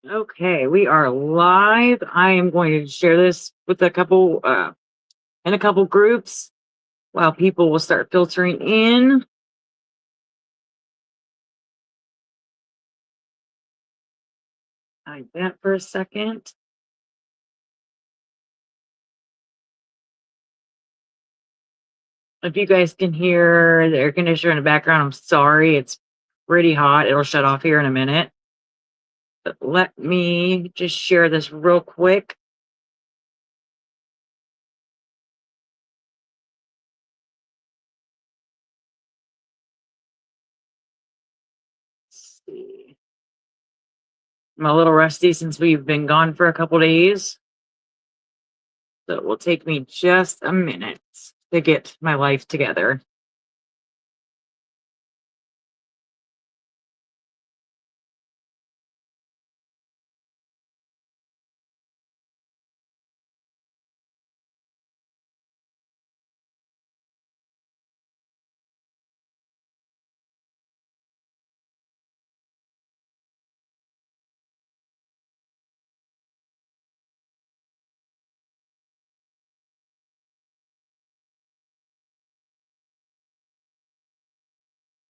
Okay, we are live. I am going to share this with a couple in a couple groups while people will start filtering in. Hide that for a second. If you guys can hear the air conditioner in the background, I'm sorry. It's pretty hot. It'll shut off here in a minute. But let me just share this real quick. Let's see. I'm a little rusty since we've been gone for a couple days. So it will take me just a minute to get my life together.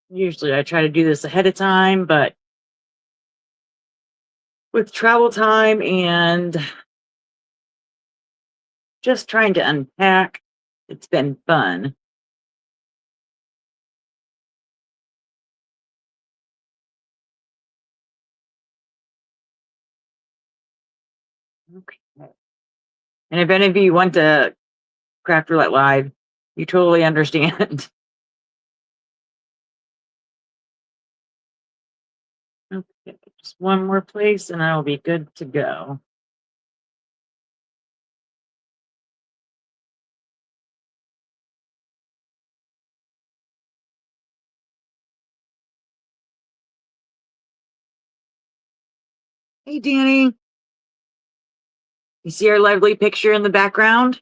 Usually I try to do this ahead of time, but with travel time and just trying to unpack, it's been fun. Okay. And if any of you want to Craft Roulette Live, you totally understand. Okay, just one more place and I'll be good to go. Hey, Danny. You see our lovely picture in the background?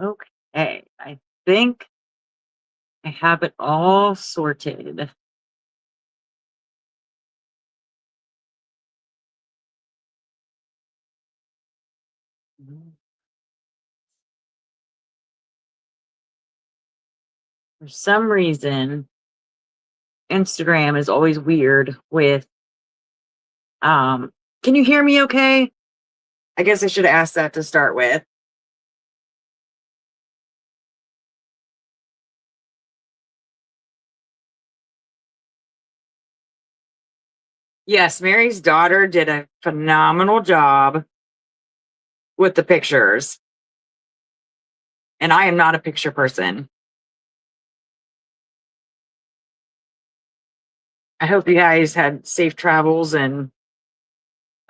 Okay, I think I have it all sorted. For some reason, Instagram is always weird with can you hear me okay? I guess I should have asked that to start with. Yes, Mary's daughter did a phenomenal job with the pictures. And I am not a picture person. I hope you guys had safe travels and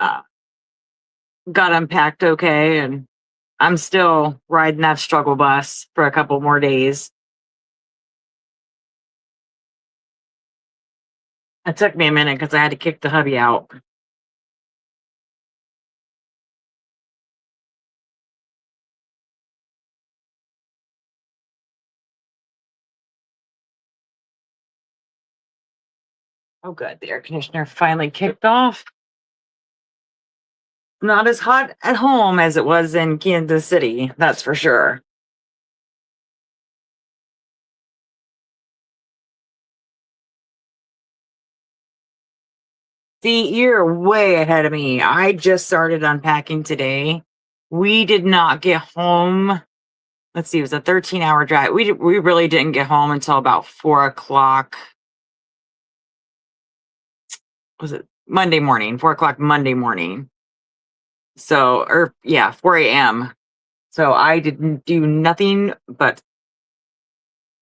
uh, got unpacked okay. And I'm still riding that struggle bus for a couple more days. It took me a minute because I had to kick the hubby out. Oh, good. The air conditioner finally kicked off. Not as hot at home as it was in Kansas City, that's for sure. See, you're way ahead of me. I just started unpacking today. We did not get home. Let's see, it was a 13-hour drive. We really didn't get home until about 4 o'clock. Was it Monday morning? 4 o'clock Monday morning. So, or yeah, 4 a.m. So I didn't do nothing but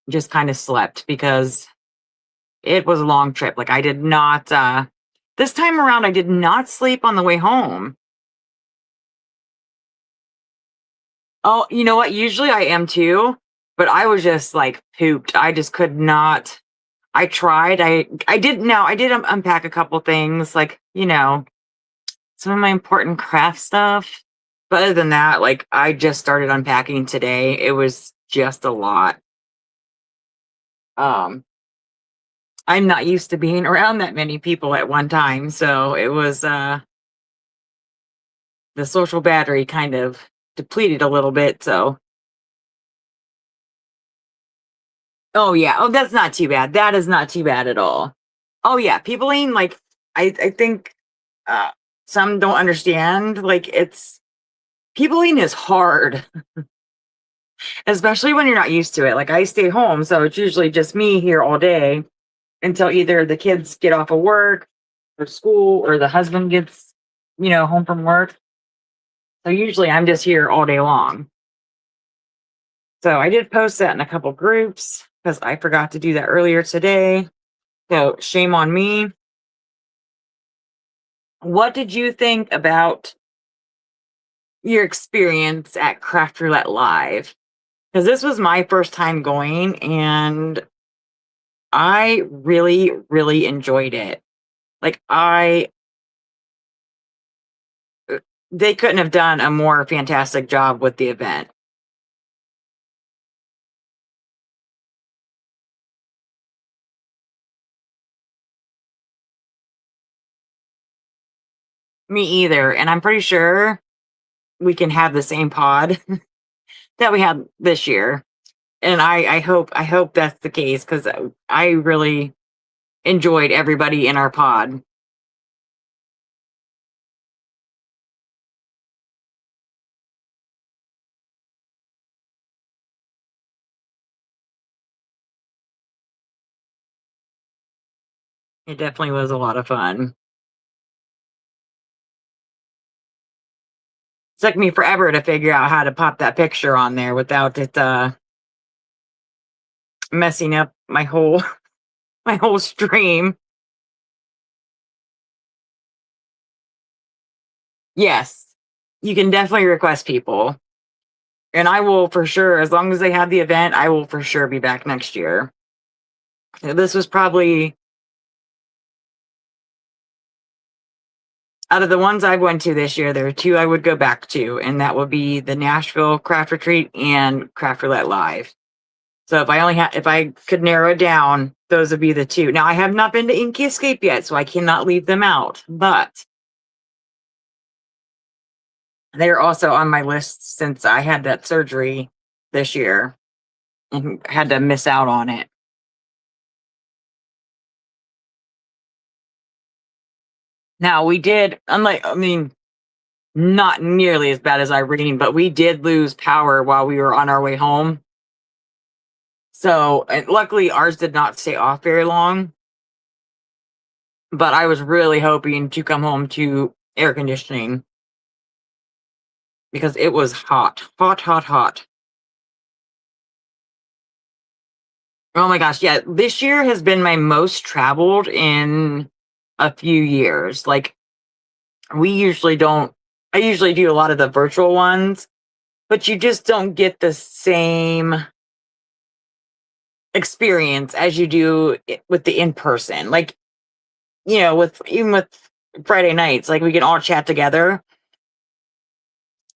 just kind of slept because it was a long trip. Like I did not this time around I did not sleep on the way home. Oh, you know what? Usually I am too, but I was just like pooped. I just could not. I tried. I did now. I did unpack a couple things, like some of my important craft stuff. But other than that, like I just started unpacking today. It was just a lot. Um, I'm not used to being around that many people at one time, so it was the social battery kind of depleted a little bit. So, oh yeah, oh that's not too bad. That is not too bad at all. Oh yeah, peopling like I think uh, some don't understand. Like it's peopling is hard, especially when you're not used to it. Like I stay home, so it's usually just me here all day until either the kids get off of work or school or the husband gets, home from work. So usually I'm just here all day long. So I did post that in a couple groups because I forgot to do that earlier today. So shame on me. What did you think about your experience at Craft Roulette Live? Because this was my first time going and I really, really enjoyed it. Like they couldn't have done a more fantastic job with the event. Me either. And I'm pretty sure we can have the same pod that we had this year. And I hope that's the case because I really enjoyed everybody in our pod. It definitely was a lot of fun. Took me forever to figure out how to pop that picture on there without it messing up my whole my whole stream. Yes, you can definitely request people. And I will for sure, as long as they have the event, I will for sure be back next year. This was probably out of the ones I went to this year, there are two I would go back to, and that would be the Nashville Craft Retreat and Craft Roulette Live. So if I could narrow it down, those would be the two. Now I have not been to Inky Escape yet, so I cannot leave them out. But they're also on my list since I had that surgery this year and had to miss out on it. Now we did, not nearly as bad as Irene, but we did lose power while we were on our way home. So and luckily ours did not stay off very long. But I was really hoping to come home to air conditioning because it was hot, hot, hot, hot. Oh my gosh, yeah. This year has been my most traveled in a few years. Like we usually don't I usually do a lot of the virtual ones, but you just don't get the same experience as you do with the in person. Like, with even with Friday nights, like we can all chat together,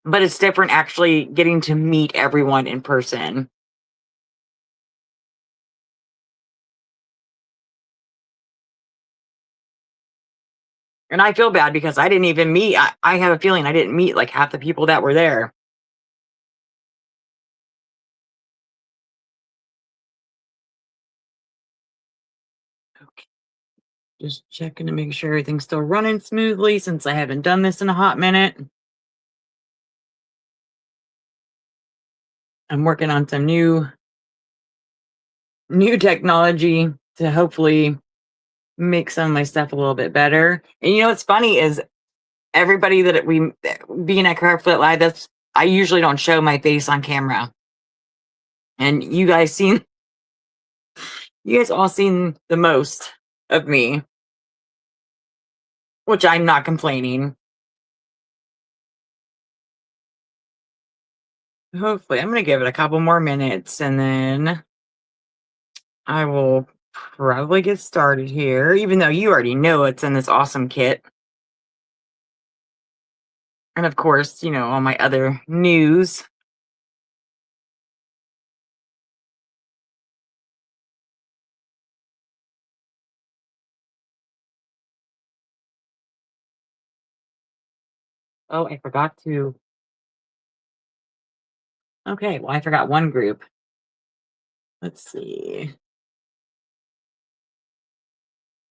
but it's different actually getting to meet everyone in person. And I feel bad because I didn't even meet. I have a feeling I didn't meet like half the people that were there. Okay. Just checking to make sure everything's still running smoothly since I haven't done this in a hot minute. I'm working on some new technology to hopefully make some of my stuff a little bit better. And what's funny is everybody that we being at Craftfoot Live, that's I usually don't show my face on camera. And you guys all seen the most of me, which I'm not complaining. Hopefully, I'm gonna give it a couple more minutes and then I will probably get started here, even though you already know it's in this awesome kit. And of course, all my other news. Oh, I forgot to. Okay, well, I forgot one group. Let's see.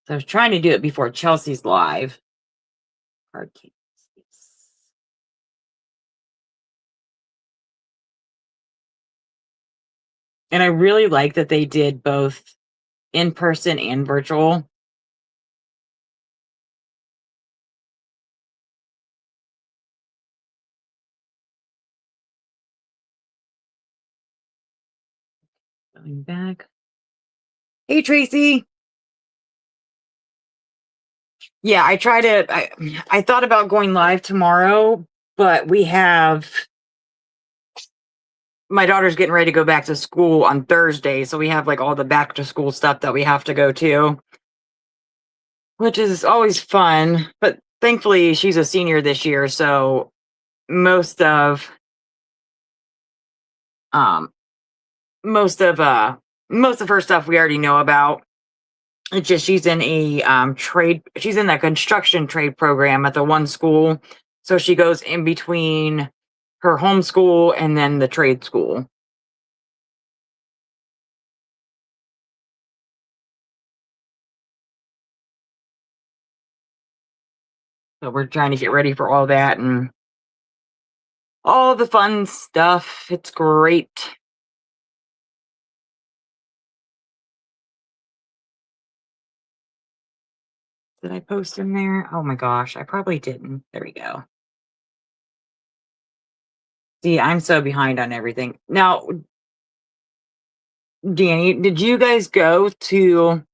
So I was trying to do it before Chelsea's live. Arcade Space. And I really like that they did both in person and virtual. Going back. Hey, Tracy. Yeah, I thought about going live tomorrow, but we have my daughter's getting ready to go back to school on Thursday, so we have like all the back to school stuff that we have to go to, which is always fun. But thankfully, she's a senior this year, so most of um most of uh most of her stuff we already know about. It's just she's in a trade. She's in that construction trade program at the one school, so she goes in between her homeschool and then the trade school. So we're trying to get ready for all that and all the fun stuff. It's great. Did I post in there? Oh my gosh, I probably didn't. There we go. See, I'm so behind on everything. Now, Danny, did you guys go to,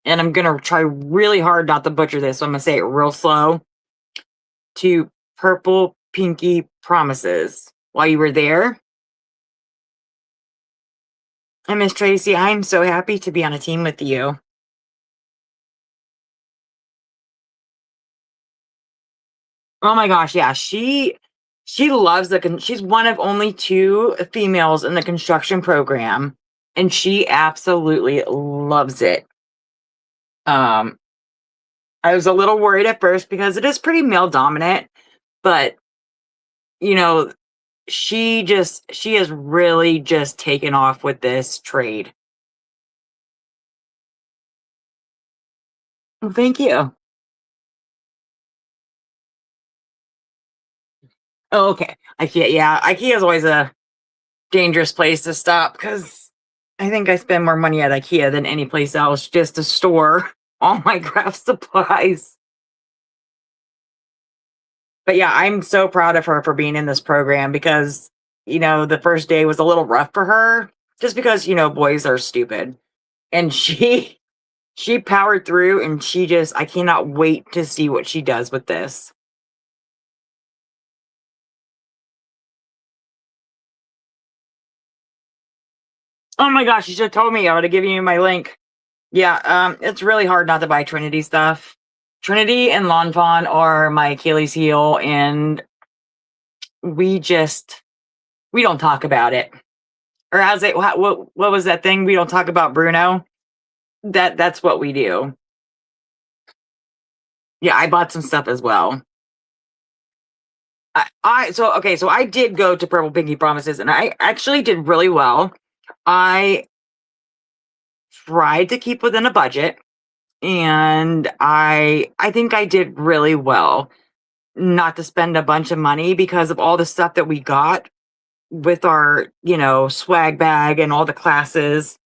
and I'm going to try really hard not to butcher this, so I'm going to say it real slow, to Purple Pinky Promises while you were there? And Miss Tracy, I'm so happy to be on a team with you. Oh my gosh, yeah, she loves she's one of only two females in the construction program, and she absolutely loves it. Um, I was a little worried at first because it is pretty male dominant, but you know, she has really just taken off with this trade. Well, thank you. Oh, okay. IKEA, yeah, IKEA is always a dangerous place to stop because I think I spend more money at IKEA than any place else just to store all my craft supplies. But yeah, I'm so proud of her for being in this program because, the first day was a little rough for her just because, boys are stupid. And she powered through and I cannot wait to see what she does with this. Oh my gosh, you should have told me. I would have given you my link. Yeah, it's really hard not to buy Trinity stuff. Trinity and Lawn Fawn are my Achilles heel, and we just we don't talk about it. Or how's it? What was that thing? We don't talk about Bruno. That's what we do. Yeah, I bought some stuff as well. So I did go to Purple Pinky Promises, and I actually did really well. I tried to keep within a budget, and I think I did really well. Not to spend a bunch of money because of all the stuff that we got with our, swag bag and all the classes.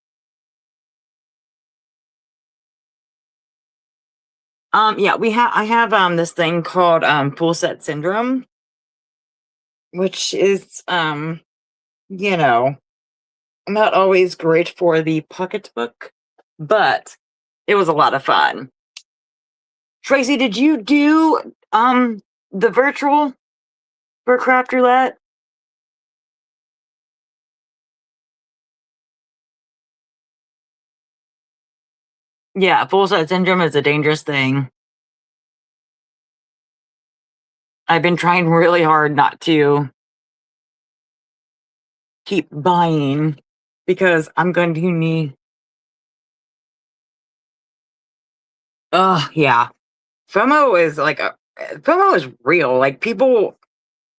Yeah, I have this thing called full set syndrome, which is you know, not always great for the pocketbook, but it was a lot of fun. Tracy, did you do the virtual for Craft Roulette? Yeah, full set syndrome is a dangerous thing. I've been trying really hard not to keep buying because I'm going to need. Oh, yeah. FOMO is real. Like, people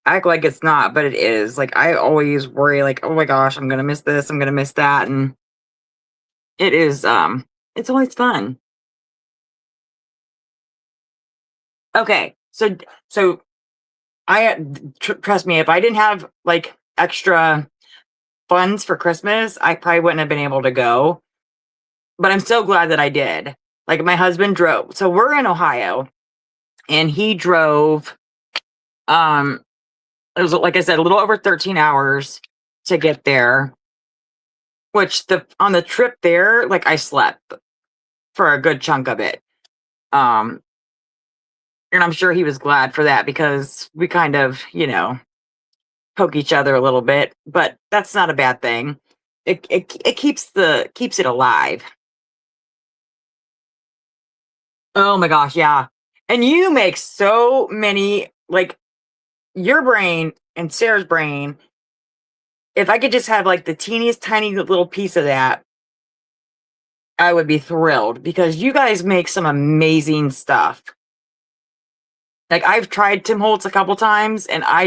act like it's not, but it is. Like, I always worry, like, oh my gosh, I'm gonna miss this, I'm gonna miss that. And it is, it's always fun. Okay. So I, trust me, if I didn't have like extra funds for Christmas, I probably wouldn't have been able to go. But I'm so glad that I did. Like, my husband drove. So we're in Ohio, and he drove, um, it was, like I said, a little over 13 hours to get there, which on the trip there, like, I slept for a good chunk of it. Um, and I'm sure he was glad for that because we kind of, poke each other a little bit, but that's not a bad thing. It keeps it alive. Oh my gosh, yeah. And you make so many, like, your brain and Sarah's brain. If I could just have like the teeniest tiny little piece of that, I would be thrilled because you guys make some amazing stuff. Like, I've tried Tim Holtz a couple times, and I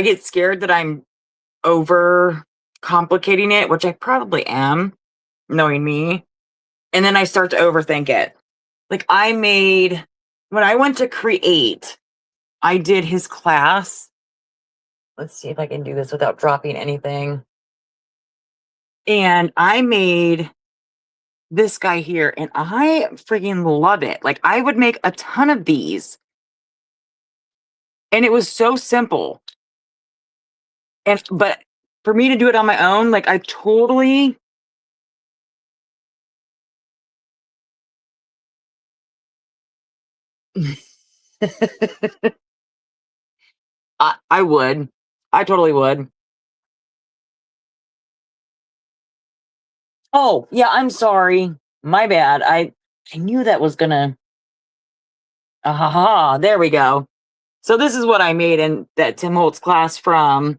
get scared that I'm over complicating it, which I probably am, knowing me. And then I start to overthink it. Like, when I went to create, I did his class. Let's see if I can do this without dropping anything. And I made this guy here, and I freaking love it. Like, I would make a ton of these, and it was so simple. But for me to do it on my own, like, I totally I would. I totally would. Oh, yeah, I'm sorry. My bad. I knew that was gonna ha ha. There we go. So this is what I made in that Tim Holtz class from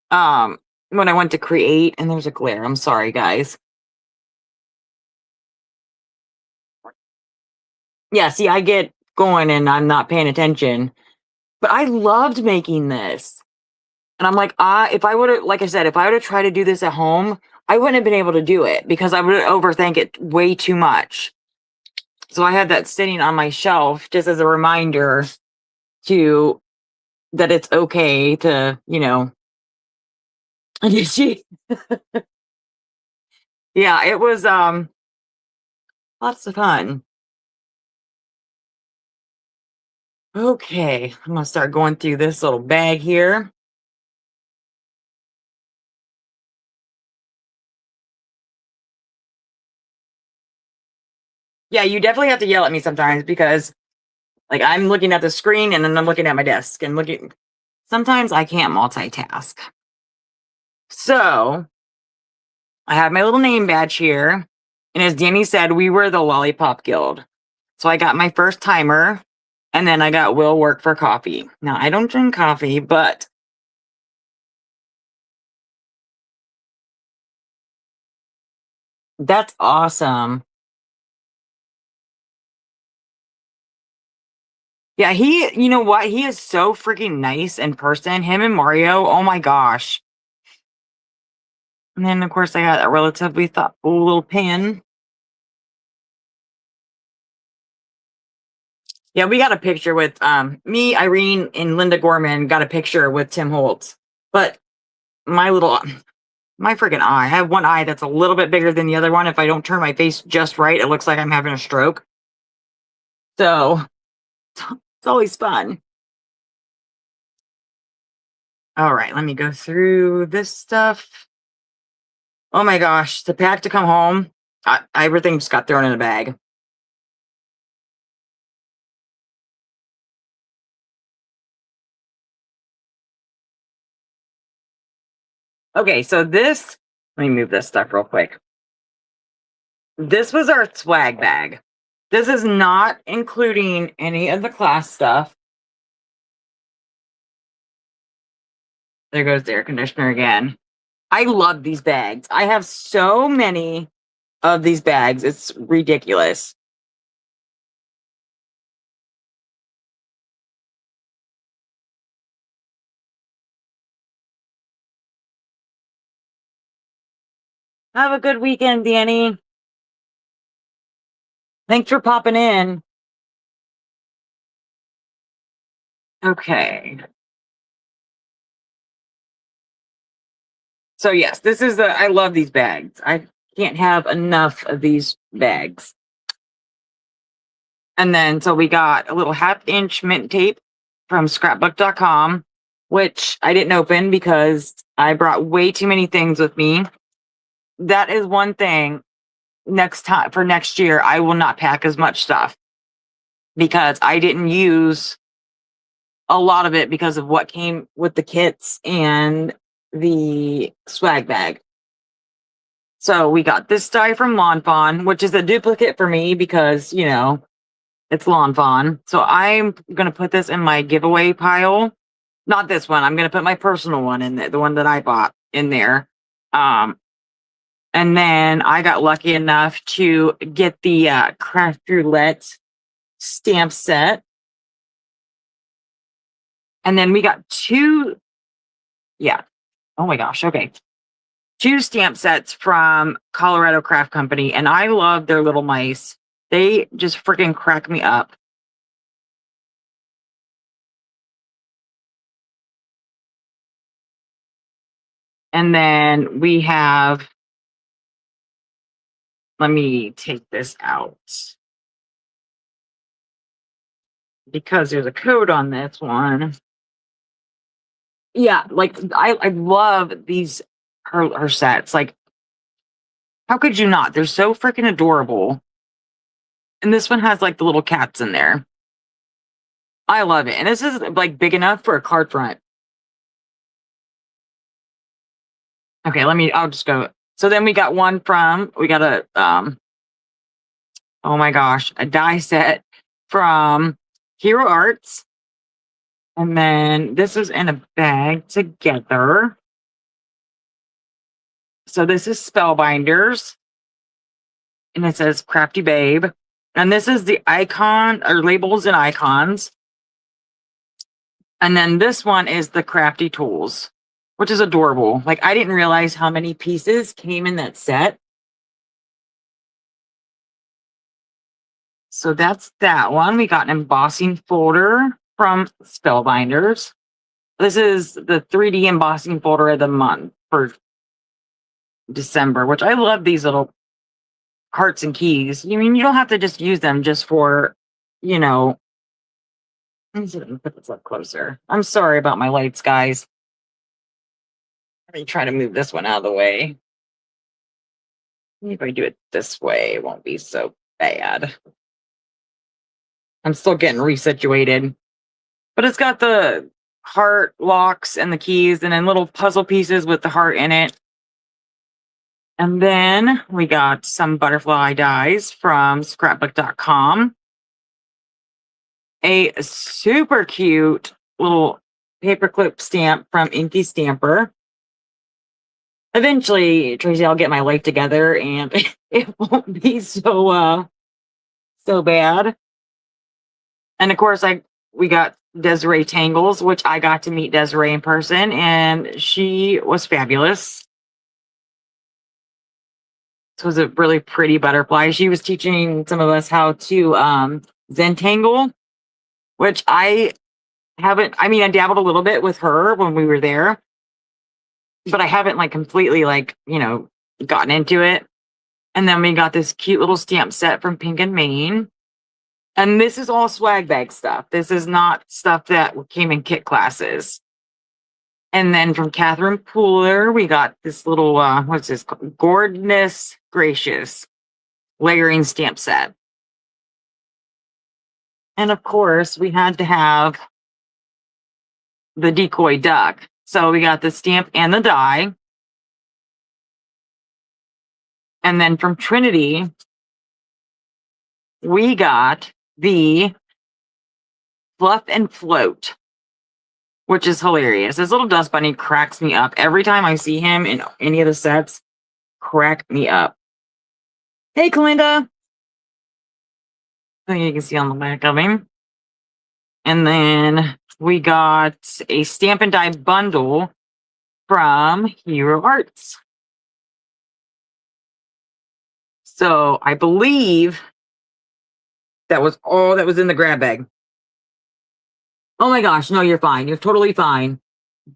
um when I went to create, and there's a glare. I'm sorry, guys. Yeah, see, I get going and I'm not paying attention. But I loved making this. And I'm like, if I would have, like I said, if I would have tried to do this at home, I wouldn't have been able to do it because I would overthink it way too much. So I had that sitting on my shelf just as a reminder to that it's okay to, yeah, it was lots of fun. Okay, I'm gonna start going through this little bag here. Yeah, you definitely have to yell at me sometimes because, like, I'm looking at the screen and then I'm looking at my desk and looking. Sometimes I can't multitask. So I have my little name badge here. And as Danny said, we were the Lollipop Guild. So I got my first timer, and then I got will work for coffee. Now, I don't drink coffee, but that's awesome. Yeah, you know what? He is so freaking nice in person. Him and Mario, oh my gosh. And then, of course, I got a relatively thoughtful little pin. Yeah, we got a picture with me, Irene, and Linda Gorman got a picture with Tim Holtz. But my little my freaking eye. I have one eye that's a little bit bigger than the other one. If I don't turn my face just right, it looks like I'm having a stroke. So it's always fun. All right, let me go through this stuff. Oh my gosh, the pack to come home. Everything just got thrown in a bag. Okay, so let me move this stuff real quick. This was our swag bag. This is not including any of the class stuff. There goes the air conditioner again. I love these bags. I have so many of these bags. It's ridiculous. Have a good weekend, Danny. Thanks for popping in. Okay. So yes, this is I love these bags. I can't have enough of these bags. And then so we got a little 1/2 inch mint tape from scrapbook.com, which I didn't open because I brought way too many things with me. That is one thing next time for next year, I will not pack as much stuff because I didn't use a lot of it because of what came with the kits and the swag bag. So we got this die from Lawn Fawn, which is a duplicate for me because, it's Lawn Fawn. So I'm going to put this in my giveaway pile. Not this one. I'm going to put my personal one in there, the one that I bought in there. And then I got lucky enough to get the Craft Roulette stamp set. And then we got two. Yeah. Oh my gosh. Okay. 2 stamp sets from Colorado Craft Company. And I love their little mice. They just freaking crack me up. And then we have, let me take this out because there's a code on this one. Yeah, like I love these her sets. Like, how could you not? They're so freaking adorable. And this one has like the little cats in there. I love it. And this is like big enough for a card front. Okay, I'll just go. So then we got a oh my gosh, a die set from Hero Arts. And then this is in a bag together. So this is Spellbinders. And it says Crafty Babe. And this is the icon or labels and icons. And then this one is the Crafty Tools, which is adorable. Like, I didn't realize how many pieces came in that set. So that's that one. We got an embossing folder from Spellbinders. This is the 3D embossing folder of the month for December, which I love these little hearts and keys. You mean you don't have to just use them just for, let me put this up closer. I'm sorry about my lights, guys. Let me try to move this one out of the way. Maybe if I do it this way, it won't be so bad. I'm still getting resituated. But it's got the heart locks and the keys and then little puzzle pieces with the heart in it. And then we got some butterfly dies from scrapbook.com. A super cute little paperclip stamp from Inky Stamper. Eventually, Tracy, I'll get my life together and it won't be so bad. And of course, we got Desiree Tangles, which I got to meet Desiree in person, and she was fabulous. This was a really pretty butterfly. She was teaching some of us how to Zentangle, which I haven't. I mean, I dabbled a little bit with her when we were there, but I haven't like completely gotten into it. And then we got this cute little stamp set from Pink and Maine. And this is all swag bag stuff. This is not stuff that came in kit classes. And then from Catherine Pooler, we got this little, what's this? Goodness Gracious layering stamp set. And of course, we had to have the decoy duck. So we got the stamp and the die. And then from Trinity, we got the Fluff and Float, which is hilarious. This little dust bunny cracks me up. Every time I see him in any of the sets, crack me up. Hey, Kalinda. I think you can see on the back of him. And then we got a stamp and die bundle from Hero Arts. So I believe that was all that was in the grab bag. Oh my gosh, no, you're fine. You're totally fine.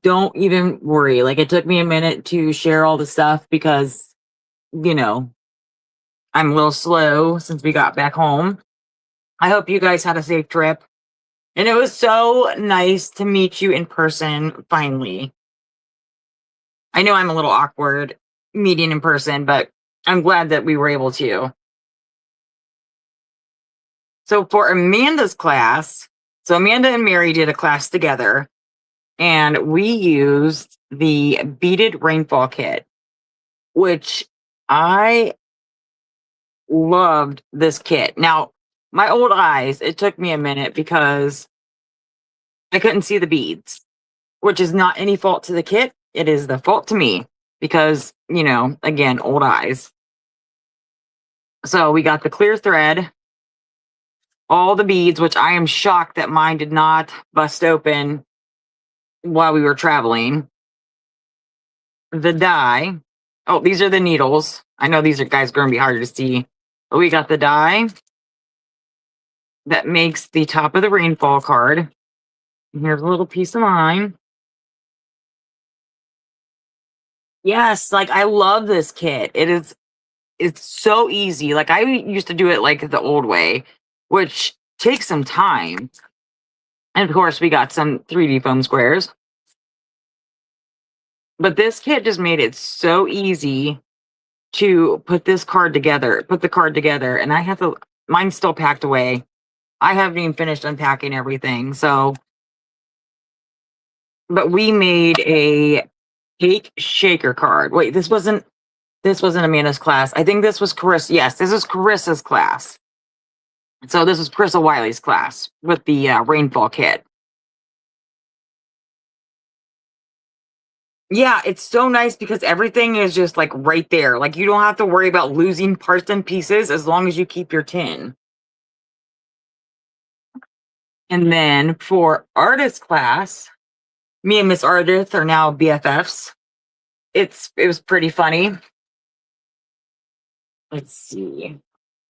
Don't even worry. Like, it took me a minute to share all the stuff because, you know, I'm a little slow since we got back home. I hope you guys had a safe trip. And it was so nice to meet you in person finally. I know I'm a little awkward meeting in person, but I'm glad that we were able to. So for Amanda's class, so Amanda and Mary did a class together, and we used the beaded rainfall kit, which I loved this kit. Now, my old eyes, it took me a minute because I couldn't see the beads, which is not any fault to the kit. It is the fault to me because, again, old eyes. So we got the clear thread, all the beads, which I am shocked that mine did not bust open while we were traveling. The dye. Oh, these are the needles. I know these are guys going to be harder to see, but we got the dye that makes the top of the rainfall card. And here's a little piece of mine. Yes, like I love this kit. It's so easy. Like I used to do it like the old way, which takes some time. And of course, we got some 3D foam squares. But this kit just made it so easy to put the card together. And mine's still packed away. I haven't even finished unpacking everything. So, but we made a cake shaker card. Wait, this wasn't Amanda's class. I think this was Carissa. Yes, this is Carissa's class. So this is Carissa Wiley's class with the rainfall kit. Yeah, it's so nice because everything is just like right there. Like you don't have to worry about losing parts and pieces as long as you keep your tin. And then for artist class, me and Miss Ardith are now BFFs. It was pretty funny. Let's see.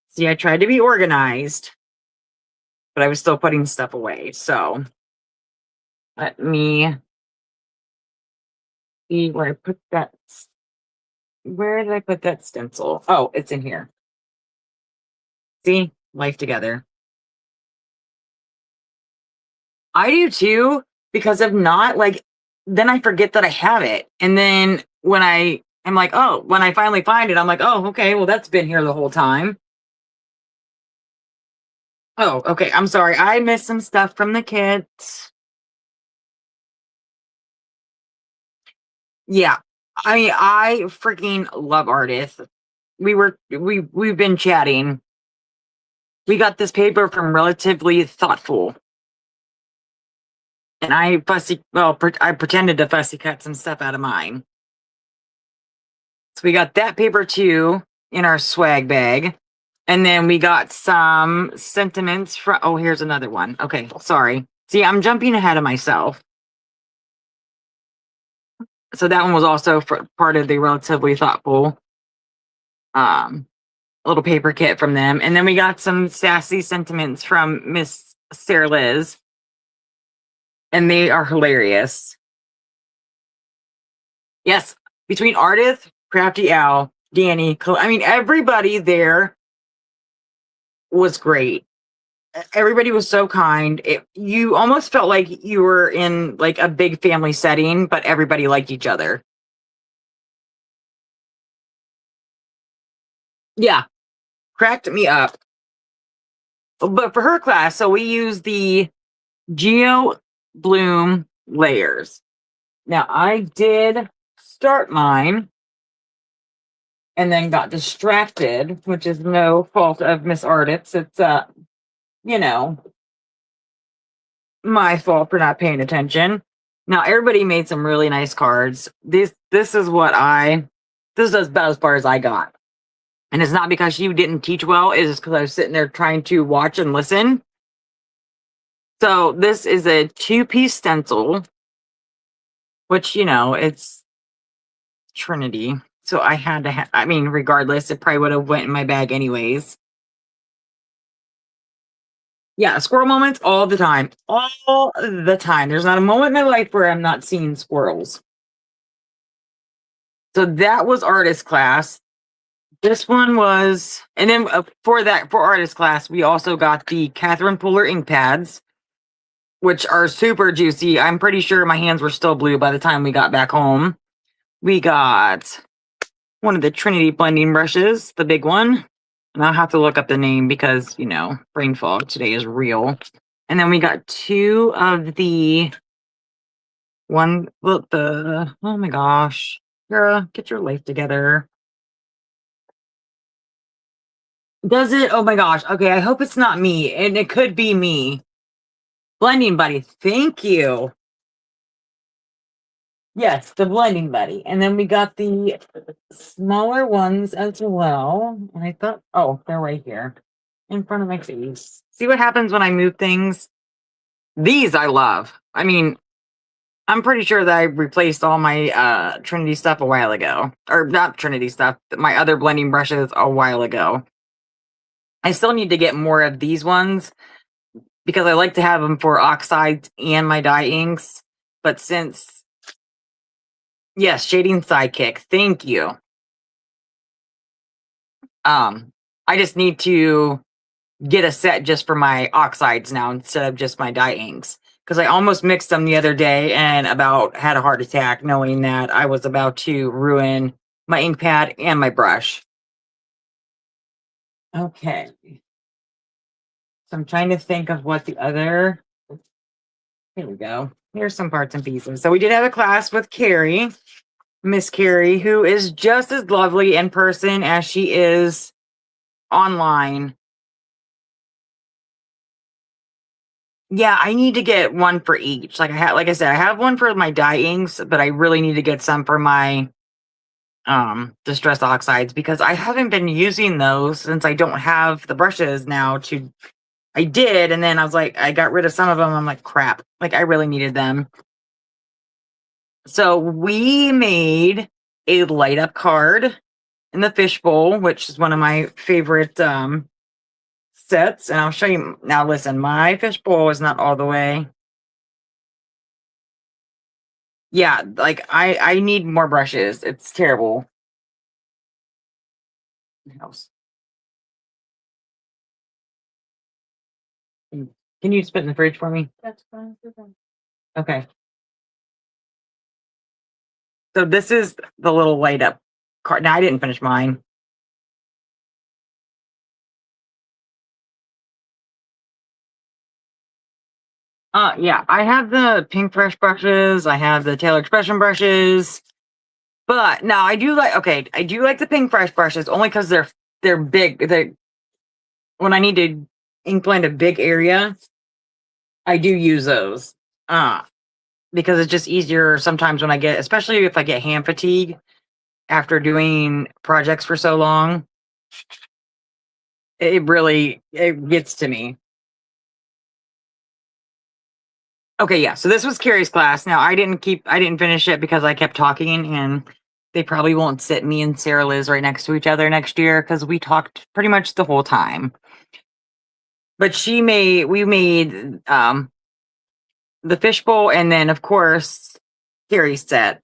See, I tried to be organized, but I was still putting stuff away. So let me see where I put that. Where did I put that stencil? Oh, it's in here. See, life together. I do too, because if not, like, then I forget that I have it. And then when I'm like, oh, when I finally find it, I'm like, oh, okay, well, that's been here the whole time. Oh, okay. I'm sorry. I missed some stuff from the kit. Yeah. I mean, I freaking love artists. We've been chatting. We got this paper from Relatively Thoughtful. And I pretended to fussy cut some stuff out of mine. So we got that paper too in our swag bag. And then we got some sentiments from, oh, here's another one. Okay, sorry. See, I'm jumping ahead of myself. So that one was also part of the Relatively Thoughtful little paper kit from them. And then we got some sassy sentiments from Miss Sarah Liz. And they are hilarious. Yes, between Ardith, Crafty Owl, Danny, I mean, everybody there was great. Everybody was so kind. You almost felt like you were in like a big family setting, but everybody liked each other. Yeah, cracked me up. But for her class, so we used the Geo Bloom layers. Now I did start mine and then got distracted, which is no fault of Miss Arditz. It's my fault for not paying attention. Now everybody made some really nice cards. This is about as far as I got. And it's not because you didn't teach well, it is because I was sitting there trying to watch and listen. So this is a 2-piece stencil, which it's Trinity. So I had to I mean, regardless, it probably would have went in my bag anyways. Yeah, squirrel moments all the time. All the time. There's not a moment in my life where I'm not seeing squirrels. So that was artist class. This one was, and then for artist class, we also got the Catherine Puller ink pads, which are super juicy. I'm pretty sure my hands were still blue by the time we got back home. We got one of the Trinity blending brushes, the big one. And I'll have to look up the name because, brain fog today is real. And then we got two of the oh my gosh, Girl, get your life together. Does it? Oh my gosh. Okay, I hope it's not me. And it could be me. Blending Buddy. Thank you. Yes, the Blending Buddy. And then we got the smaller ones as well. And I thought, oh, they're right here in front of my face. See what happens when I move things? These I love. I mean, I'm pretty sure that I replaced all my Trinity stuff a while ago. Or not Trinity stuff, my other blending brushes a while ago. I still need to get more of these ones because I like to have them for oxides and my dye inks. But yes, Shading Sidekick, thank you. I just need to get a set just for my oxides now instead of just my dye inks. Because I almost mixed them the other day and about had a heart attack knowing that I was about to ruin my ink pad and my brush. Okay. So I'm trying to think of what the other. Here we go. Here's some parts and pieces. So we did have a class with Carrie, Miss Carrie, who is just as lovely in person as she is online. Yeah, I need to get one for each. Like I said, I have one for my dye inks, but I really need to get some for my distress oxides because I haven't been using those since I don't have the brushes now to. I did, and then I was like, I got rid of some of them. I'm like, crap. Like I really needed them. So we made a light up card in the fishbowl, which is one of my favorite sets. And I'll show you now. Listen, my fishbowl is not all the way. Yeah, like I need more brushes. It's terrible. House. Can you spit in the fridge for me? That's fine. Okay. So this is the little light up card. Now I didn't finish mine. Yeah, I have the Pink Fresh brushes. I have the Taylor Expression brushes. But now I do like the Pink Fresh brushes only because they're big. When I need to ink blend a big area, I do use those. Because it's just easier sometimes when especially if I get hand fatigue after doing projects for so long. It gets to me. Okay, yeah. So this was Carrie's class. Now I didn't finish it because I kept talking and they probably won't sit me and Sarah Liz right next to each other next year because we talked pretty much the whole time. But we made the fishbowl and then of course Carrie's set.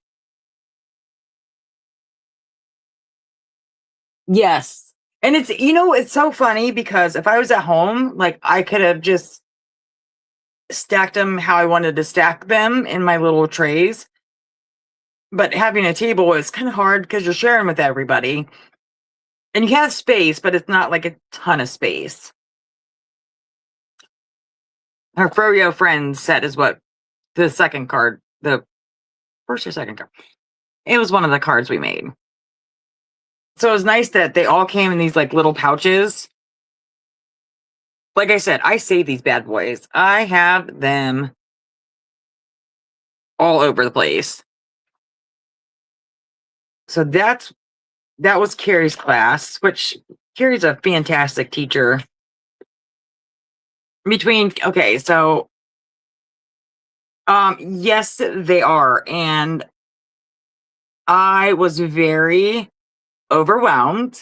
Yes. And it's so funny because if I was at home, like I could have just stacked them how I wanted to stack them in my little trays. But having a table is kind of hard because you're sharing with everybody. And you have space, but it's not like a ton of space. Our Froyo Friends set is what the second card, the first or second card. It was one of the cards we made. So it was nice that they all came in these like little pouches. Like I said, I save these bad boys. I have them all over the place. So that was Carrie's class, which Carrie's a fantastic teacher. Yes, they are. And I was very overwhelmed,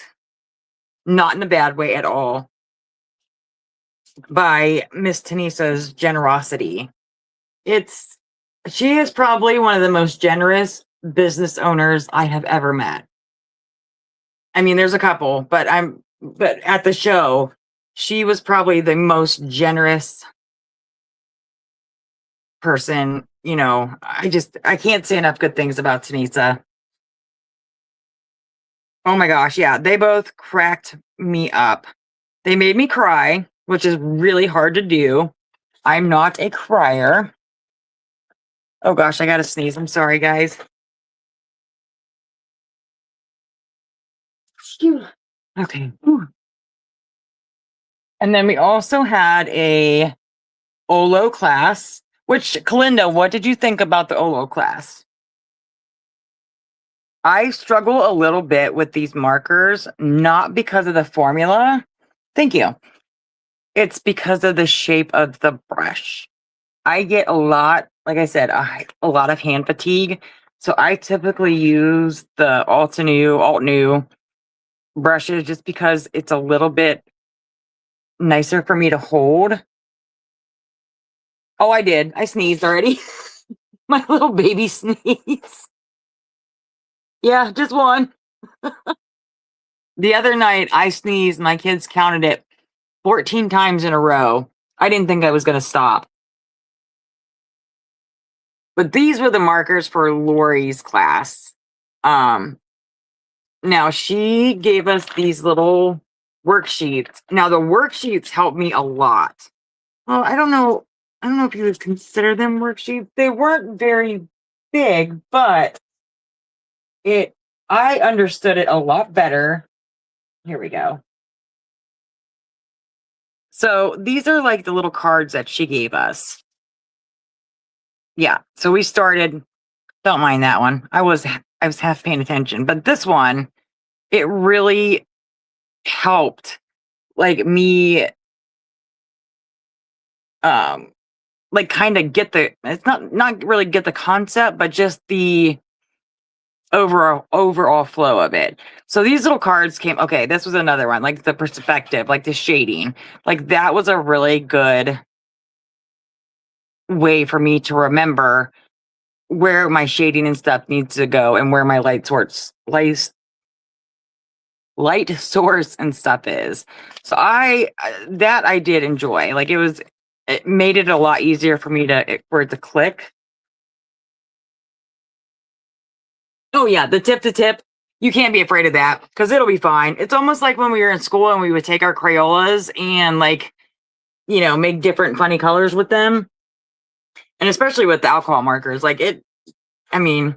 not in a bad way at all, by Miss Tanisa's generosity. It's she is probably one of the most generous business owners I have ever met. I mean, there's a couple, but at the show, she was probably the most generous person. I can't say enough good things about Tanisa. Oh my gosh, yeah, they both cracked me up. They made me cry, which is really hard to do. I'm not a crier. Oh gosh, I gotta sneeze. I'm sorry, guys. Phew. Okay. Whew. And then we also had a Olo class, which, Kalinda, what did you think about the Olo class? I struggle a little bit with these markers, not because of the formula. Thank you. It's because of the shape of the brush. I get a lot, like I said, a lot of hand fatigue. So I typically use the Alt New brushes just because it's a little bit nicer for me to hold. Oh, I did. I sneezed already. My little baby sneeze. Yeah, just one. The other night I sneezed, my kids counted it 14 times in a row. I didn't think I was going to stop. But these were the markers for Lori's class. Now she gave us these little worksheets. Now the worksheets helped me a lot. Well, I don't know. I don't know if you would consider them worksheets. They weren't very big, but I understood it a lot better. Here we go. So these are like the little cards that she gave us. Yeah. So we started, don't mind that one. I was half paying attention, but this one, it really helped like me like kind of get it's not really get the concept, but just the overall flow of it. So these little cards came, okay, this was another one, like the perspective, like the shading. Like that was a really good way for me to remember where my shading and stuff needs to go and where my light source and stuff is. So I did enjoy. Like it made it a lot easier for me for it to click. Oh yeah, the tip to tip. You can't be afraid of that because it'll be fine. It's almost like when we were in school and we would take our Crayolas and like, make different funny colors with them. And especially with the alcohol markers, I mean,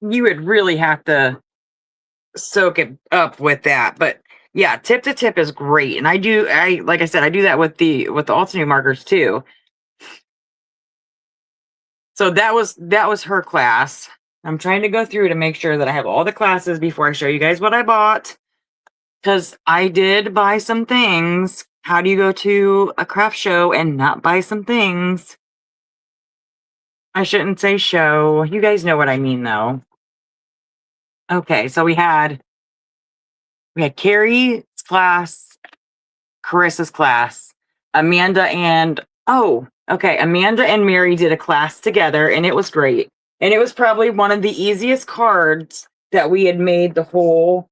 you would really have to soak it up with that. But yeah, tip to tip is great. And like I said, I do that with the Altenew markers too. So that was her class. I'm trying to go through to make sure that I have all the classes before I show you guys what I bought. Because I did buy some things. How do you go to a craft show and not buy some things? I shouldn't say show. You guys know what I mean, though. Okay, so we had Carrie's class, Carissa's class, Amanda and Mary did a class together, and it was great. And it was probably one of the easiest cards that we had made the whole,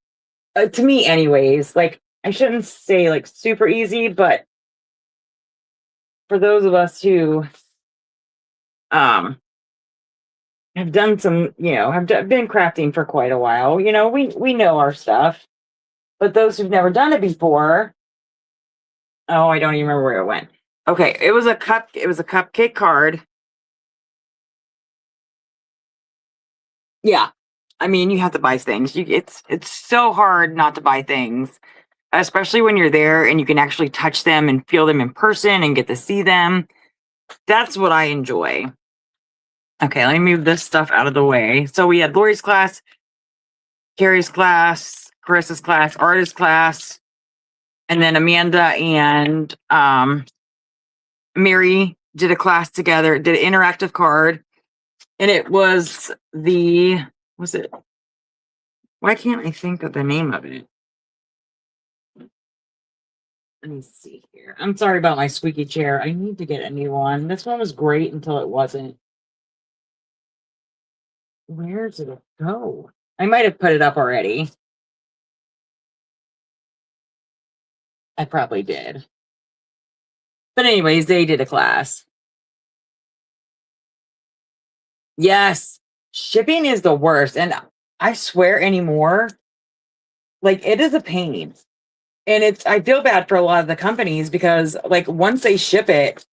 to me, anyways. Like I shouldn't say like super easy, but for those of us who have done some, been crafting for quite a while, we know our stuff. But those who've never done it before, oh, I don't even remember where it went. Okay, it was a cupcake card. Yeah. I mean, you have to buy things. It's so hard not to buy things, especially when you're there and you can actually touch them and feel them in person and get to see them. That's what I enjoy. Okay, let me move this stuff out of the way. So we had Lori's class, Carrie's class, Carissa's class, Artist class, and then Amanda and Mary did a class together, did an interactive card, and it was the Was it? Why can't I think of the name of it? Let me see here. I'm sorry about my squeaky chair. I need to get a new one. This one was great until it wasn't. Where did it go? I might have put it up already. I probably did. But anyways, they did a class. Yes. Shipping is the worst. And I swear anymore, like it is a pain. And I feel bad for a lot of the companies because like once they ship it,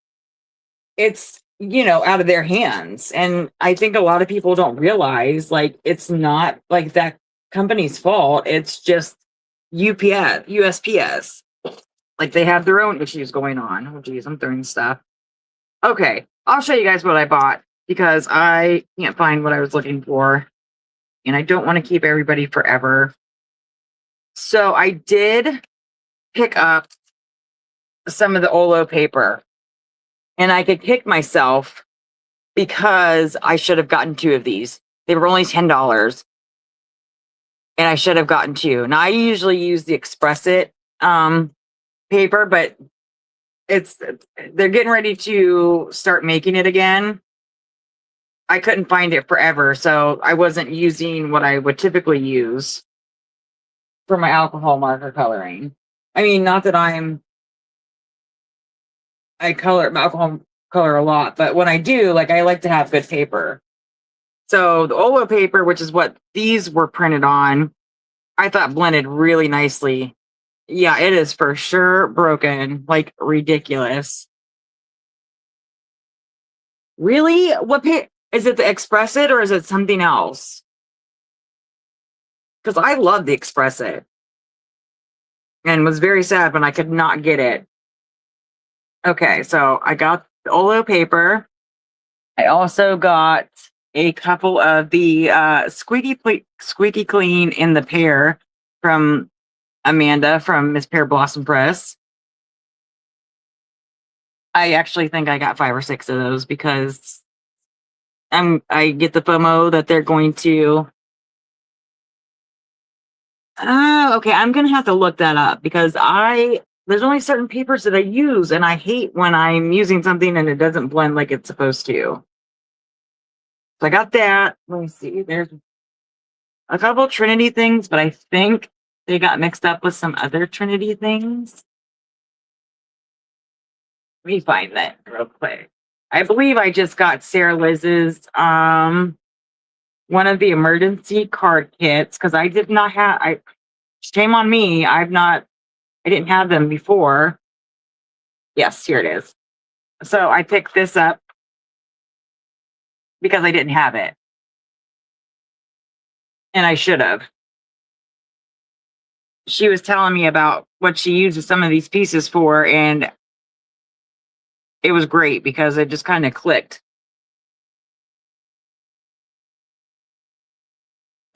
it's out of their hands. And I think a lot of people don't realize like it's not like that company's fault. It's just USPS. Like they have their own issues going on. Oh geez, I'm throwing stuff. Okay, I'll show you guys what I bought because I can't find what I was looking for. And I don't want to keep everybody forever. So I did pick up some of the Olo paper. And I could kick myself because I should have gotten 2 of these. They were only $10. And I should have gotten 2. Now I usually use the Express It paper, but they're getting ready to start making it again. I couldn't find it forever, so I wasn't using what I would typically use for my alcohol marker coloring. I mean, not that I color alcohol color a lot, but when I do, like I like to have good paper. So the Olo paper, which is what these were printed on, I thought blended really nicely. Yeah, it is for sure broken, like ridiculous. Really? What is it? The Express It or is it something else? Because I love the Express It and was very sad when I could not get it. Okay, so I got the Olo paper. I also got a couple of the Squeaky Clean in the Pear from Amanda from Miss Pear Blossom Press. I actually think I got 5 or 6 of those because I get the FOMO that they're going to. Oh, okay. I'm gonna have to look that up because there's only certain papers that I use, and I hate when I'm using something and it doesn't blend like it's supposed to. So I got that. Let me see. There's a couple Trinity things, but I think they got mixed up with some other Trinity things. Let me find that real quick. I believe I just got Sarah Liz's one of the emergency card kits because I did not have. Shame on me. I didn't have them before. Yes, here it is. So I picked this up because I didn't have it, and I should have. She was telling me about what she uses some of these pieces for, and it was great because it just kind of clicked.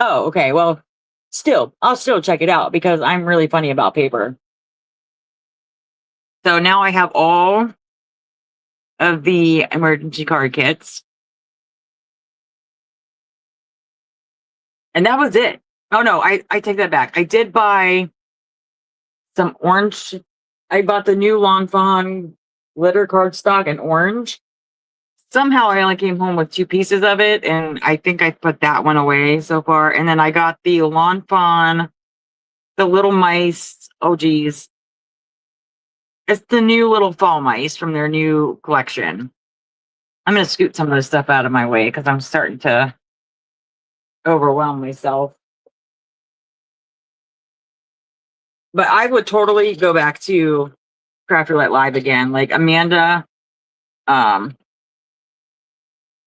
Oh, okay. Well, I'll still check it out because I'm really funny about paper. So now I have all of the emergency card kits. And that was it. Oh no, I take that back. I did buy some orange. I bought the new Lawn Fawn glitter cardstock in orange. Somehow I only came home with 2 pieces of it, and I think I put that one away so far. And then I got the Lawn Fawn, the little mice. Oh geez. It's the new little fall mice from their new collection. I'm going to scoot some of this stuff out of my way because I'm starting to overwhelm myself. But I would totally go back to Craft Roulette Live again. Like Amanda,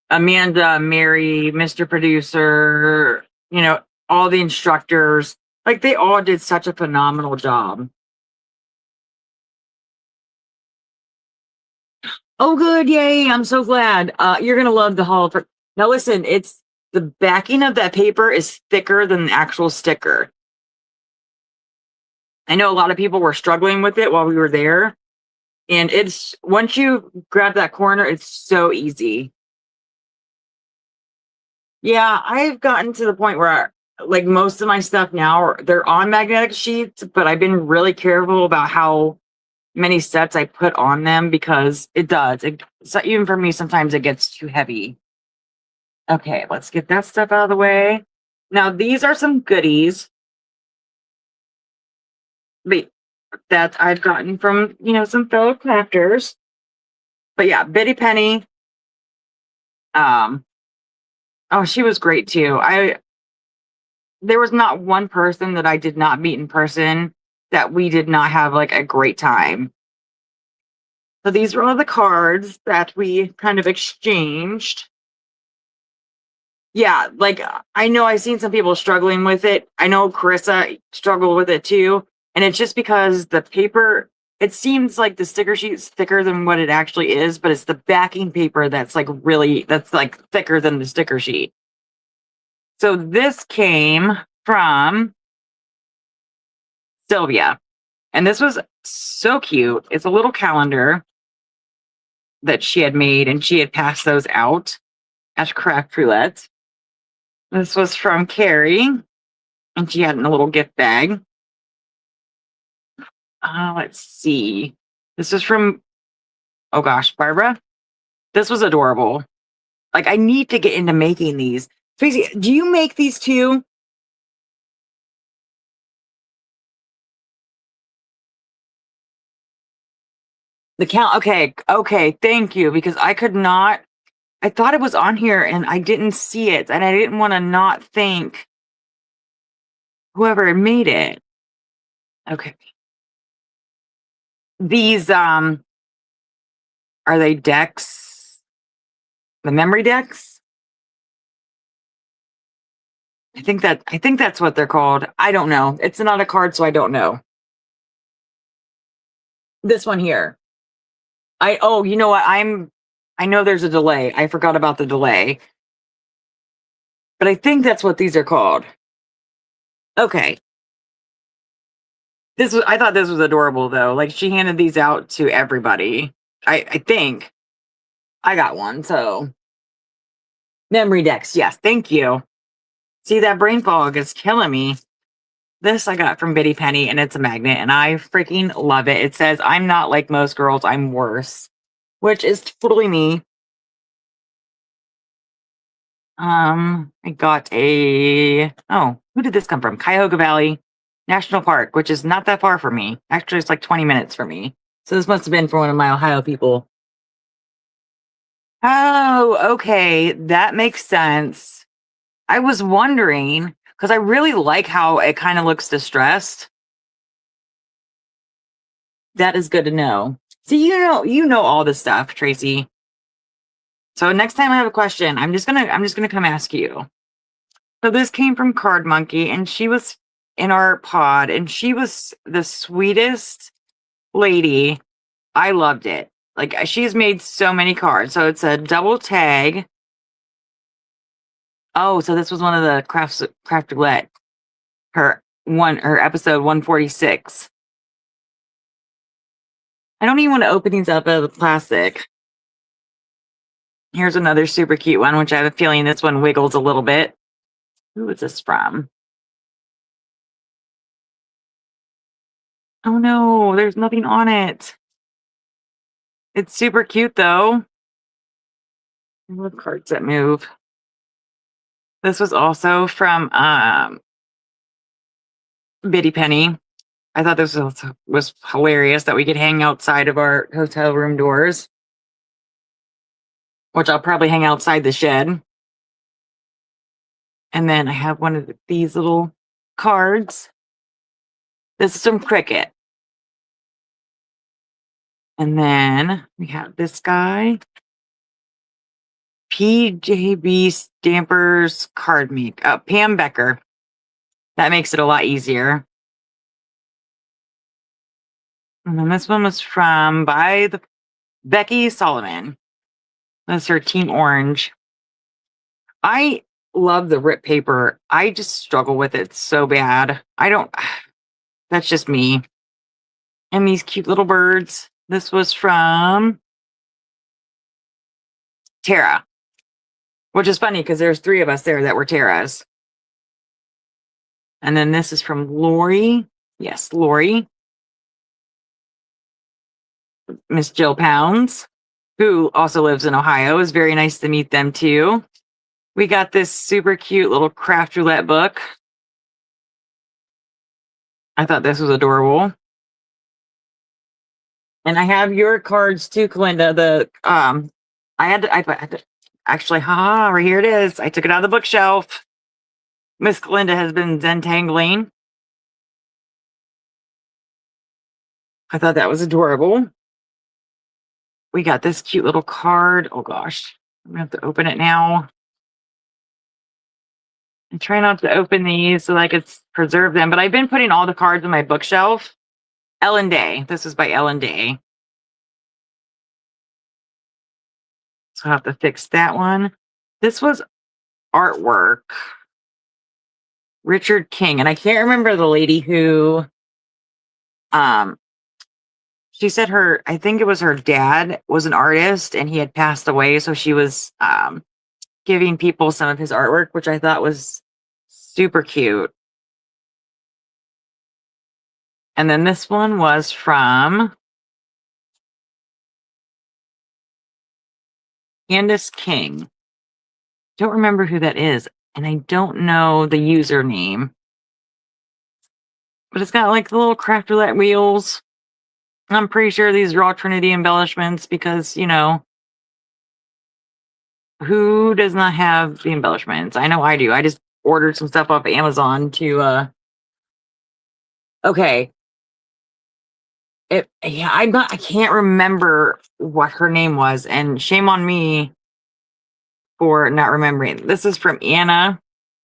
Mary, Mr. Producer, all the instructors, like they all did such a phenomenal job. Oh, good. Yay. I'm so glad. You're going to love the Hall of. Now, listen, the backing of that paper is thicker than the actual sticker. I know a lot of people were struggling with it while we were there. And once you grab that corner, it's so easy. Yeah, I've gotten to the point where like most of my stuff now they're on magnetic sheets, but I've been really careful about how many sets I put on them because it does. So even for me, sometimes it gets too heavy. Okay, let's get that stuff out of the way. Now these are some goodies but- that I've gotten from some fellow crafters. But yeah, Bitty Penny. Um, oh, she was great too. There was not one person that I did not meet in person that we did not have like a great time. So these were all the cards that we kind of exchanged. Yeah, like I know I've seen some people struggling with it. I know Carissa struggled with it too. And it's just because the paper, it seems like the sticker sheet's thicker than what it actually is, but it's the backing paper that's like thicker than the sticker sheet. So this came from Sylvia. And this was so cute. It's a little calendar that she had made, and she had passed those out at Craft Roulette. This was from Carrie, and she had it in a little gift bag. Let's see. This is from, oh gosh, Barbara. This was adorable. Like, I need to get into making these. Tracy, do you make these too? The count. Okay. Thank you, because I could not. I thought it was on here and I didn't see it, and I didn't want to not thank whoever had made it. Okay. These are they decks? The memory decks? I think that's what they're called. I don't know. It's not a card, so I don't know. This one here. You know what? I know there's a delay. I forgot about the delay. But I think that's what these are called. Okay. I thought this was adorable though. Like she handed these out to everybody. I think I got one, so memory decks. Yes, thank you. See, that brain fog is killing me. This I got from Bitty Penny, and it's a magnet, and I freaking love it. It says, "I'm not like most girls, I'm worse," which is totally me. I got who did this come from? Cuyahoga Valley National Park, which is not that far from me. Actually, it's like 20 minutes from me. So this must have been for one of my Ohio people. Oh, okay. That makes sense. I was wondering because I really like how it kind of looks distressed. That is good to know. See, you know all this stuff, Tracy. So next time I have a question, I'm just gonna come ask you. So this came from Card Monkey, and she was in our pod, and she was the sweetest lady. I loved it. Like she's made so many cards. So it's a double tag. Oh, so this was one of the craft roulette. Her episode 146. I don't even want to open these up out of the plastic. Here's another super cute one, which I have a feeling this one wiggles a little bit. Who is this from? Oh no, there's nothing on it. It's super cute though. I love cards that move. This was also from Bitty Penny. I thought this was hilarious that we could hang outside of our hotel room doors, which I'll probably hang outside the shed. And then I have one of these little cards. This is from Cricket. And then we have this guy. PJB Stampers Card Make. Pam Becker. That makes it a lot easier. And then this one was by the Becky Solomon. That's her Team Orange. I love the rip paper. I just struggle with it so bad. I don't, that's just me. And these cute little birds. This was from Tara. which is funny because there's 3 of us there that were Tara's. And then this is from Lori. Yes, Lori. Miss Jill Pounds, who also lives in Ohio. It was very nice to meet them too. We got this super cute little craft roulette book. I thought this was adorable. And I have your cards too, Kalinda. I had to actually, right here it is. I took it out of the bookshelf. Miss Kalinda has been Zentangling. I thought that was adorable. We got this cute little card. Oh gosh, I'm gonna have to open it now. I try not to open these so that I could preserve them, but I've been putting all the cards in my bookshelf. Ellen Day. This is by Ellen Day. So I'll have to fix that one. This was artwork. Richard King. And I can't remember the lady who she said I think it was her dad was an artist and he had passed away. So she was giving people some of his artwork, which I thought was super cute. And then this one was from Candace King. Don't remember who that is. And I don't know the username. But it's got like the little craft roulette wheels. I'm pretty sure these are all Trinity embellishments because, you know, who does not have the embellishments? I know I do. I just ordered some stuff off Amazon to okay. I can't remember what her name was, and shame on me for not remembering. This is from Anna.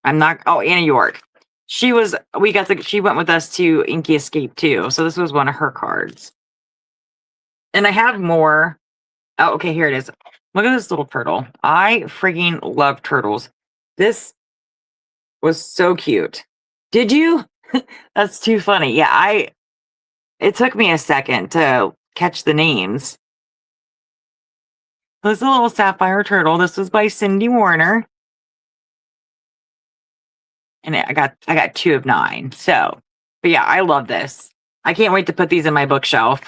Anna York. She went with us to Inky Escape too. So this was one of her cards. And I have more. Oh, okay, here it is. Look at this little turtle. I freaking love turtles. This was so cute. Did you? That's too funny. Yeah, it took me a second to catch the names. This is a little sapphire turtle. This was by Cindy Warner. And I got 2 of 9. So, but yeah, I love this. I can't wait to put these in my bookshelf.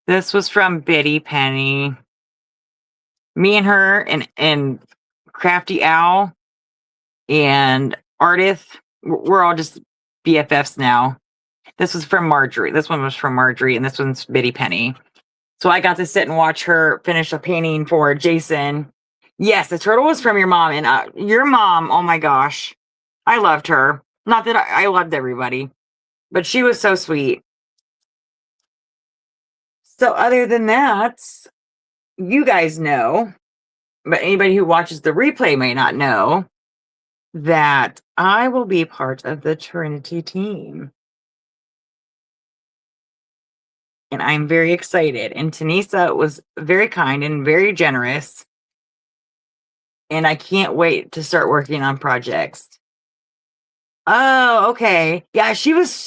This was from Biddy Penny. Me and her and Crafty Owl and Ardith, we're all just BFFs now. This was from Marjorie. This one was from Marjorie, and this one's Biddy Penny. So I got to sit and watch her finish a painting for Jason. Yes, the turtle was from your mom, and your mom, oh my gosh, I loved her. Not that I loved everybody, but she was so sweet. So other than that, you guys know, but anybody who watches the replay may not know, that I will be part of the Trinity team. And I'm very excited. And Tanisa was very kind and very generous. And I can't wait to start working on projects. Oh, okay. Yeah,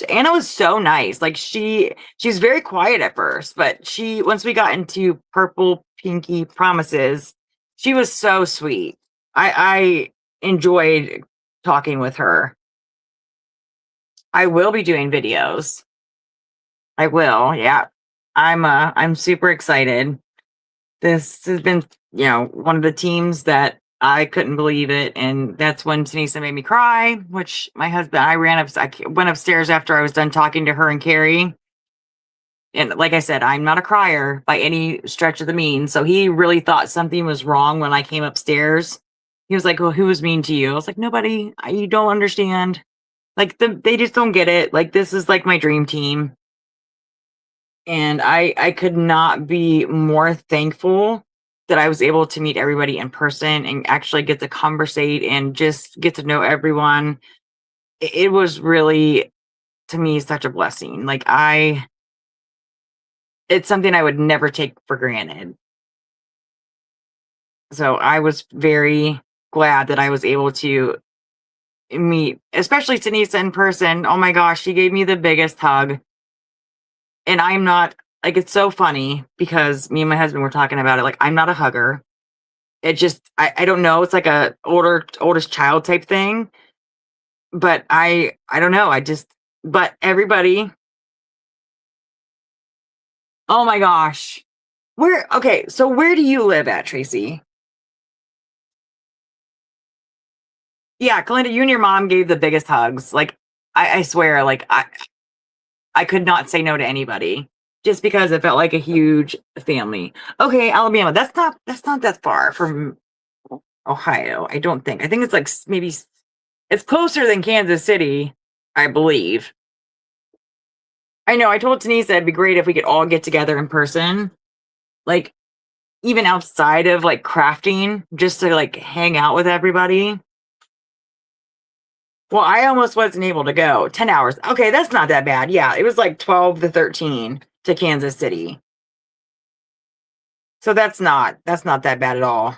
Anna was so nice. Like she's very quiet at first, but once we got into Purple Pinky Promises, she was so sweet. I enjoyed talking with her. I will be doing videos. I will, yeah. I'm super excited. This has been, one of the teams that I couldn't believe it, and that's when Tanisa made me cry. Which I went upstairs after I was done talking to her and Carrie. And like I said, I'm not a crier by any stretch of the means. So he really thought something was wrong when I came upstairs. He was like, "Well, who was mean to you?" I was like, "Nobody. You don't understand. Like they just don't get it. Like this is like my dream team." And I could not be more thankful that I was able to meet everybody in person and actually get to conversate and just get to know everyone. It was really, to me, such a blessing. Like it's something I would never take for granted. So I was very glad that I was able to meet, especially Tanisa in person. Oh my gosh, she gave me the biggest hug. And I'm not, like, it's so funny because me and my husband were talking about it. Like, I'm not a hugger. It just I don't know, it's like a oldest child type thing, but I don't know, I just but everybody oh my gosh. Where okay, so where do you live at, Tracy? Yeah, Kalinda, you and your mom gave the biggest hugs. Like, I swear, like, I could not say no to anybody just because it felt like a huge family. Okay, Alabama, that's not that far from Ohio, I don't think. I think it's like maybe it's closer than Kansas City, I believe. I know, I told Denise that it'd be great if we could all get together in person, like, even outside of, like, crafting, just to, like, hang out with everybody. Well, I almost wasn't able to go. 10 hours. Okay, that's not that bad. Yeah, it was like 12 to 13 to Kansas City. So that's not that bad at all.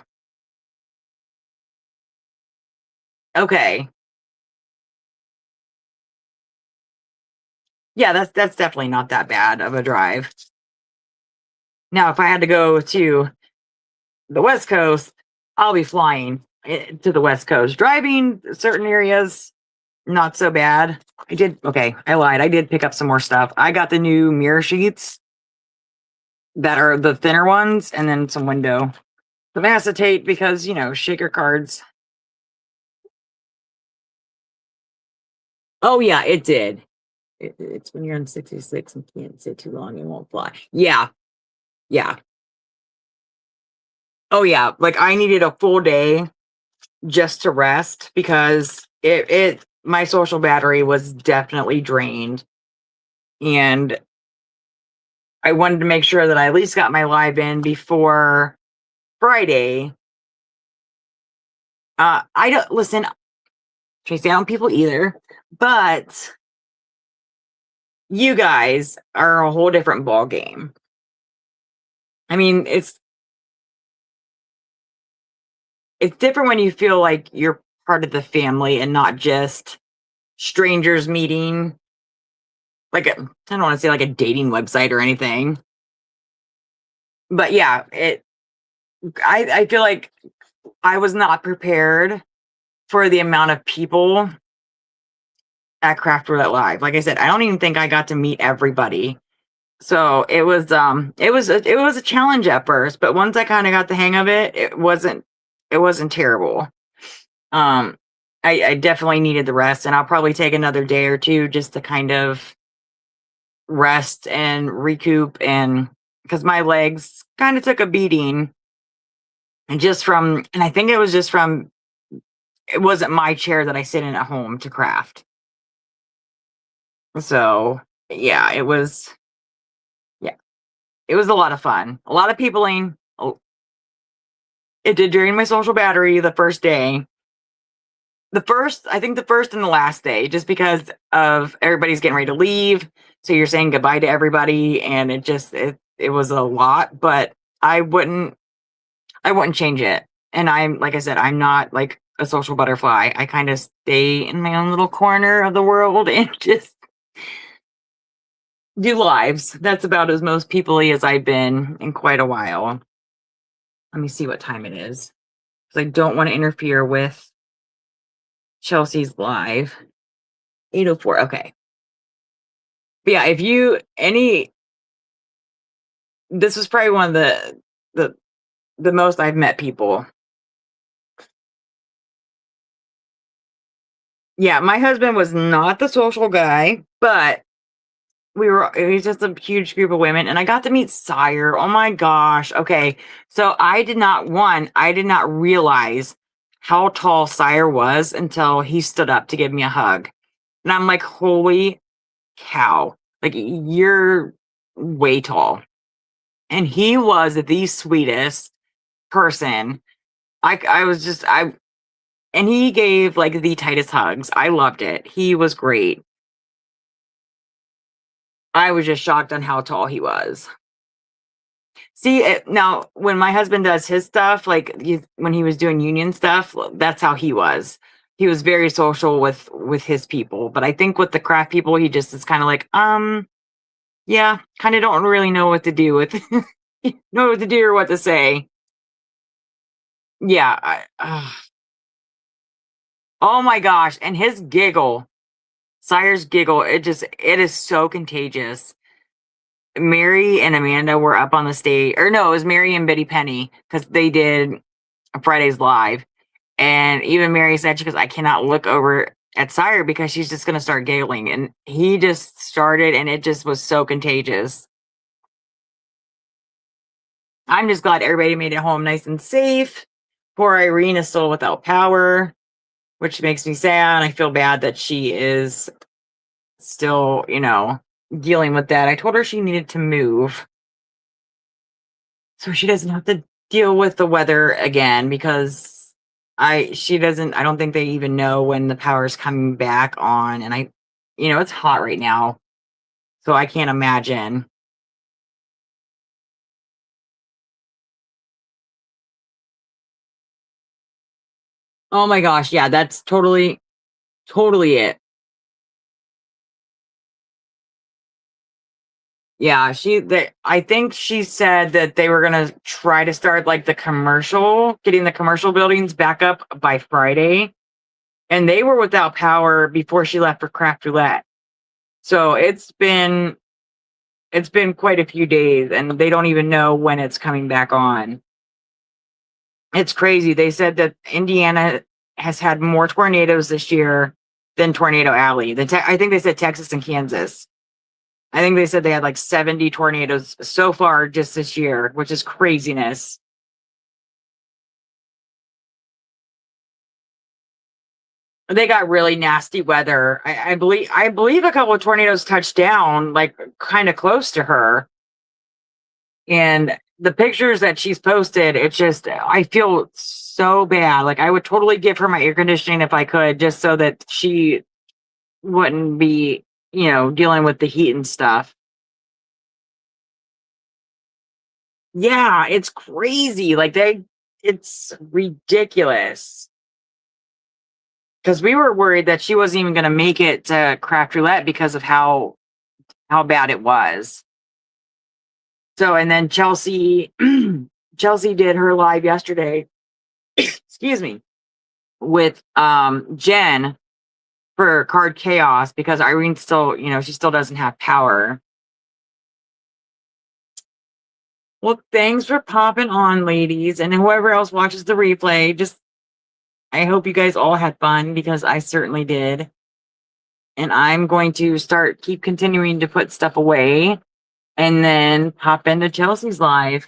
Okay. Yeah, that's definitely not that bad of a drive. Now, if I had to go to the West Coast, I'll be flying to the West Coast. Driving certain areas, not so bad. Okay, I lied. I did pick up some more stuff. I got the new mirror sheets that are the thinner ones and then some acetate because, shaker cards. Oh, yeah, it did. It's when you're on 66 and can't sit too long, it won't fly. Yeah, yeah. Oh, yeah. Like I needed a full day just to rest because my social battery was definitely drained. And I wanted to make sure that I at least got my live in before Friday. I don't listen, Tracy, I don't people either, but you guys are a whole different ball game. I mean, it's different when you feel like you're part of the family and not just strangers meeting. Like I don't want to say like a dating website or anything, but yeah, I feel like I was not prepared for the amount of people at Craft Roulette Live. Like I said, I don't even think I got to meet everybody. So it was a challenge at first, but once I kind of got the hang of it, it wasn't terrible. Um, I definitely needed the rest, and I'll probably take another day or two just to kind of rest and recoup, and because my legs kind of took a beating, and I think it was just from it wasn't my chair that I sit in at home to craft. So yeah, yeah, it was a lot of fun, a lot of peopling. It did drain my social battery the first day. I think the first and the last day, just because of everybody's getting ready to leave. So you're saying goodbye to everybody, and it was a lot, but I wouldn't change it. And like I said, I'm not like a social butterfly. I kind of stay in my own little corner of the world and just do lives. That's about as most people-y as I've been in quite a while. Let me see what time it is, because I don't want to interfere with Chelsea's live. 8:04. Okay. But yeah, if you any this was probably one of the the most I've met people. Yeah, my husband was not the social guy, but it was just a huge group of women, and I got to meet Sire. Oh my gosh. Okay. So I did not realize how tall Sire was until he stood up to give me a hug. And I'm like, holy cow. Like you're way tall. And he was the sweetest person. I was just I and he gave like the tightest hugs. I loved it. He was great. I was just shocked on how tall he was. See, now when my husband does his stuff, like when he was doing union stuff, that's how he was. He was very social with his people, but I think with the craft people, he just is kind of like, yeah, kind of don't really know what to do with, know what to do or what to say. Yeah, oh my gosh, and his giggle, Sire's giggle, it is so contagious. Mary and Amanda were up on the stage, or no, it was Mary and Betty Penny because they did Friday's live, and even Mary said she goes, "I cannot look over at Sire because she's just gonna start giggling," and he just started, and it just was so contagious. I'm just glad everybody made it home nice and safe. Poor Irene is still without power, which makes me sad. I feel bad that she is still, dealing with that. I told her she needed to move so she doesn't have to deal with the weather again because I don't think they even know when the power's coming back on. And it's hot right now. So I can't imagine. Oh my gosh. Yeah, that's totally it. Yeah, I think she said that they were gonna try to start like getting the commercial buildings back up by Friday. And they were without power before she left for craft roulette. So it's been quite a few days and they don't even know when it's coming back on. It's crazy. They said that Indiana has had more tornadoes this year than Tornado Alley. I think they said Texas and Kansas. I think they said they had like 70 tornadoes so far just this year, which is craziness. They got really nasty weather. I believe a couple of tornadoes touched down, like kind of close to her. And the pictures that she's posted, it's just I feel so bad. Like I would totally give her my air conditioning if I could, just so that she wouldn't be, dealing with the heat and stuff. Yeah, it's crazy. It's ridiculous. Because we were worried that she wasn't even going to make it to craft roulette because of how bad it was. So, and then Chelsea, Chelsea did her live yesterday. Excuse me, with Jen for Card Chaos because Irene still, she still doesn't have power. Well, thanks for popping on, ladies, and whoever else watches the replay. Just I hope you guys all had fun because I certainly did. And I'm going to keep continuing to put stuff away and then pop into Chelsea's live.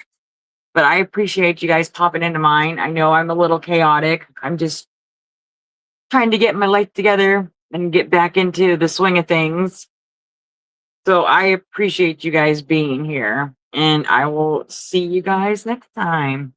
But I appreciate you guys popping into mine. I know I'm a little chaotic. I'm just trying to get my life together and get back into the swing of things. So I appreciate you guys being here, and I will see you guys next time.